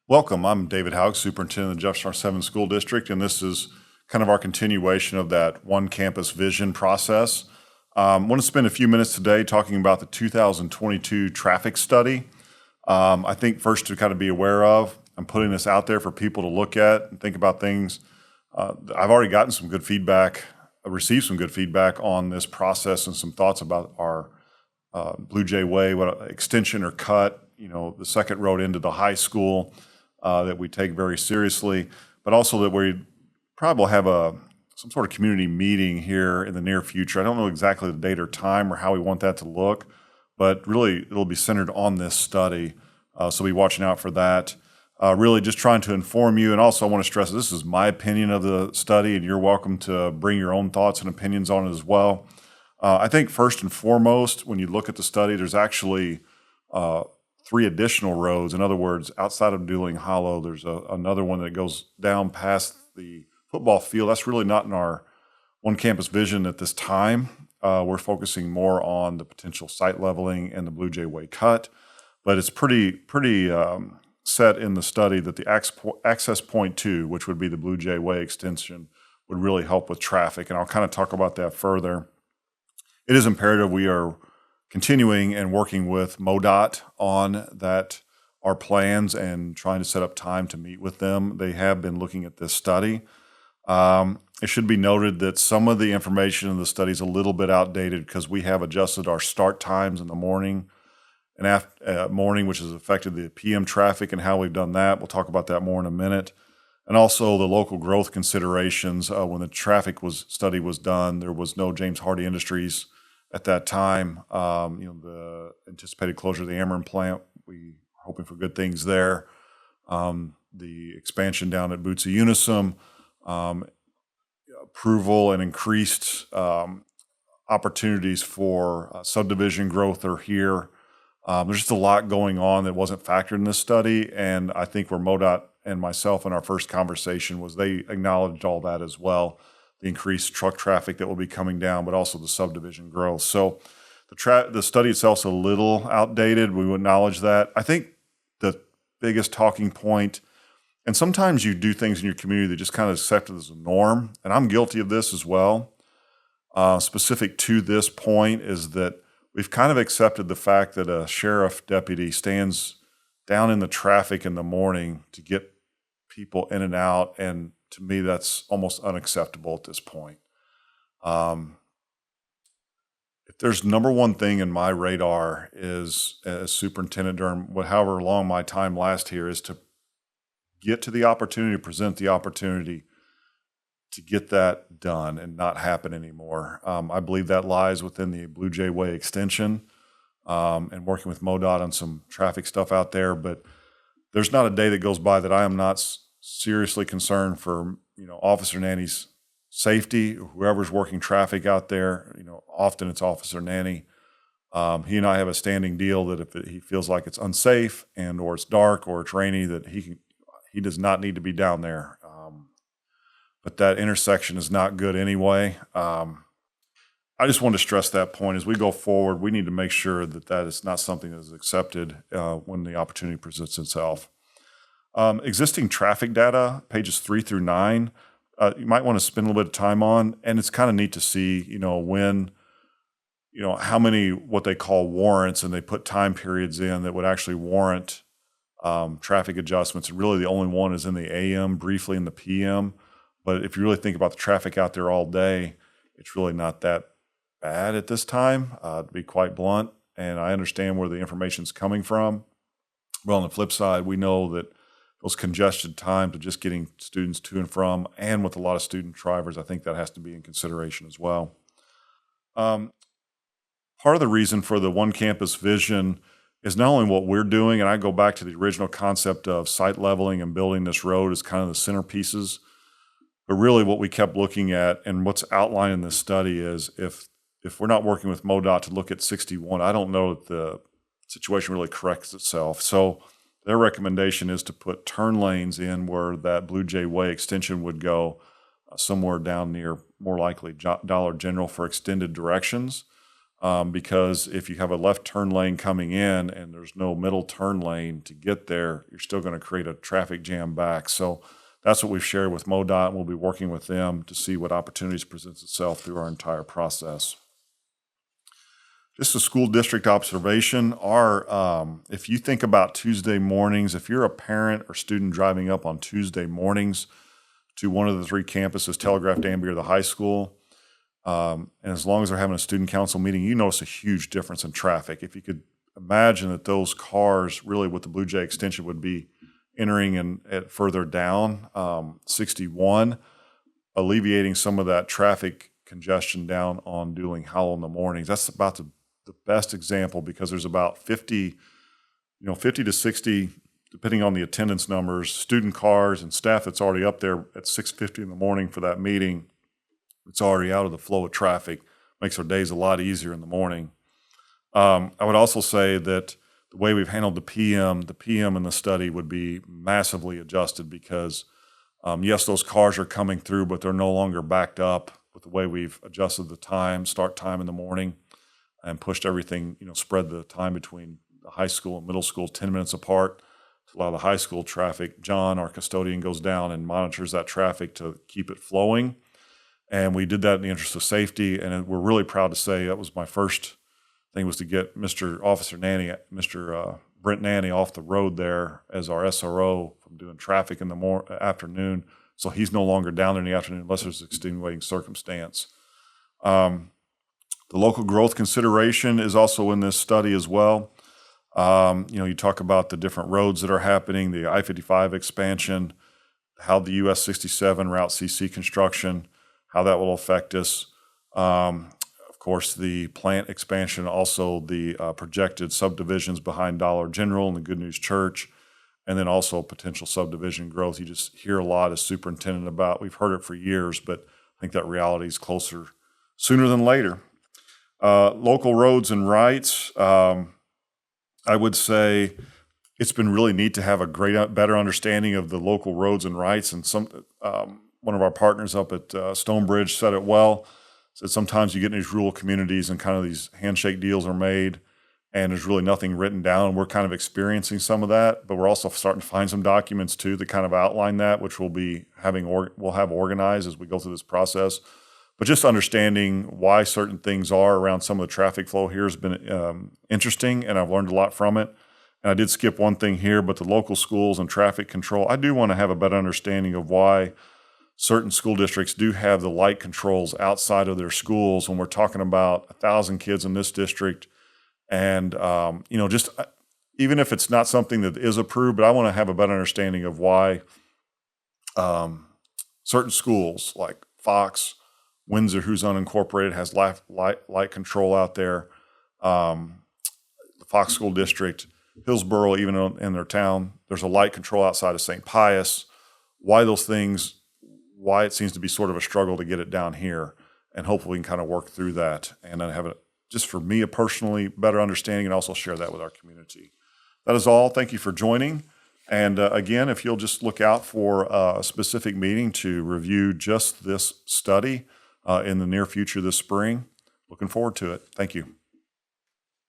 Welcome. I'm David Haug, Superintendent of the Jefferson R-VII School District, and this is kind of our continuation of that one campus vision process. I want to spend a few minutes today talking about the 2022 traffic study. I think first to kind of be aware of, I'm putting this out there for people to look at and think about things. I've already gotten some good feedback, received some good feedback on this process and some thoughts about our Blue Jay Way, what extension or cut, the second road into the high school that we take very seriously, but also that we probably will have some sort of community meeting here in the near future. I don't know exactly the date or time or how we want that to look, but really it'll be centered on this study. So be watching out for that. Really just trying to inform you. And also I want to stress this is my opinion of the study, and you're welcome to bring your own thoughts and opinions on it as well. I think first and foremost, when you look at the study, there's actually 3 additional roads. In other words, outside of Dueling Hollow, there's another one that goes down past the football field. That's really not in our one campus vision at this time. We're focusing more on the potential site leveling and the Blue Jay Way cut, but it's pretty set in the study that the access point 2, which would be the Blue Jay Way extension, would really help with traffic. And I'll kind of talk about that further. It is imperative we are continuing and working with MoDOT on that, our plans, and trying to set up time to meet with them. They have been looking at this study. It should be noted that some of the information in the study is a little bit outdated because we have adjusted our start times in the morning and morning, which has affected the PM traffic and how we've done that. We'll talk about that more in a minute. And also the local growth considerations. When the traffic study was done, there was no James Hardie Industries at that time. The anticipated closure of the Ameren plant, we are hoping for good things there. The expansion down at Bootsy Unisum, approval and increased opportunities for subdivision growth are here. There's just a lot going on that wasn't factored in this study, and I think where MoDOT and myself in our first conversation was they acknowledged all that as well. The increased truck traffic that will be coming down, but also the subdivision growth. So the study itself is a little outdated. We would acknowledge that. I think the biggest talking point, and sometimes you do things in your community that just kind of accepted as a norm, and I'm guilty of this as well. Specific to this point is that we've kind of accepted the fact that a sheriff deputy stands down in the traffic in the morning to get people in and out, and to me, that's almost unacceptable at this point. If there's number one thing in my radar is, as superintendent during however long my time lasts here, is to get to the opportunity, present the opportunity to get that done and not happen anymore. I believe that lies within the Blue Jay Way extension and working with MoDOT on some traffic stuff out there. But there's not a day that goes by that I am not seriously concerned for Officer Nanny's safety. Whoever's working traffic out there, often it's Officer Nanny. He and I have a standing deal that if he feels like it's unsafe and or it's dark or it's rainy, that he does not need to be down there. But that intersection is not good anyway. I just want to stress that point. As we go forward, we need to make sure that is not something that is accepted when the opportunity presents itself. Existing traffic data, pages 3 through 9, you might want to spend a little bit of time on, and it's kind of neat to see, when, how many what they call warrants, and they put time periods in that would actually warrant traffic adjustments. And really the only one is in the AM, briefly in the PM. But if you really think about the traffic out there all day, it's really not that bad at this time, to be quite blunt. And I understand where the information's coming from. But on the flip side, we know that those congested times of just getting students to and from, and with a lot of student drivers, I think that has to be in consideration as well. Part of the reason for the one campus vision is not only what we're doing, and I go back to the original concept of site leveling and building this road as kind of the centerpieces, but really what we kept looking at and what's outlined in this study is if we're not working with MoDOT to look at 61, I don't know that the situation really corrects itself. So their recommendation is to put turn lanes in where that Blue Jay Way extension would go, somewhere down near, more likely, Dollar General for extended directions. because if you have a left turn lane coming in and there's no middle turn lane to get there, you're still going to create a traffic jam back. So that's what we've shared with MoDOT, and we'll be working with them to see what opportunities presents itself through our entire process. Just a school district observation, if you think about Tuesday mornings, if you're a parent or student driving up on Tuesday mornings to one of the three campuses, Telegraph, Danby, or the high school, and as long as they're having a student council meeting, you notice a huge difference in traffic. If you could imagine that those cars really with the Blue Jay extension would be entering and further down 61, alleviating some of that traffic congestion down on Dueling Howell in the mornings. That's about the best example, because there's about 50 to 60, depending on the attendance numbers, student cars and staff that's already up there at 6:50 in the morning for that meeting. It's already out of the flow of traffic, makes our days a lot easier in the morning. I would also say that the way we've handled the PM in the study would be massively adjusted, because yes, those cars are coming through, but they're no longer backed up with the way we've adjusted the start time in the morning, and pushed everything, spread the time between the high school and middle school 10 minutes apart to allow the high school traffic. John, our custodian, goes down and monitors that traffic to keep it flowing. And we did that in the interest of safety. And we're really proud to say that was my first thing, was to get Mr. Brent Nanny off the road there as our SRO from doing traffic in the afternoon. So he's no longer down there in the afternoon unless there's an extenuating circumstance. The local growth consideration is also in this study as well. You talk about the different roads that are happening, the I-55 expansion, how the US 67 Route CC construction, how that will affect us. Of course, the plant expansion, also the projected subdivisions behind Dollar General and the Good News Church, and then also potential subdivision growth. You just hear a lot as superintendent about. We've heard it for years, but I think that reality is closer sooner than later. Local roads and rights. I would say it's been really neat to have a better understanding of the local roads and rights. And one of our partners up at Stonebridge said it well. Said sometimes you get in these rural communities and kind of these handshake deals are made, and there's really nothing written down. We're kind of experiencing some of that, but we're also starting to find some documents too that kind of outline that, which we'll have organized as we go through this process. But just understanding why certain things are around some of the traffic flow here has been interesting, and I've learned a lot from it. And I did skip one thing here, but the local schools and traffic control, I do want to have a better understanding of why certain school districts do have the light controls outside of their schools when we're talking about 1,000 kids in this district. And, just even if it's not something that is approved, but I want to have a better understanding of why certain schools like Fox, Windsor, who's unincorporated, has light control out there. The Fox School District, Hillsborough, even in their town, there's a light control outside of St. Pius. Why it seems to be sort of a struggle to get it down here, and hopefully we can kind of work through that and then have just for me, a personally better understanding, and also share that with our community. That is all. Thank you for joining. And again, if you'll just look out for a specific meeting to review just this study in the near future this spring. Looking forward to it. Thank you.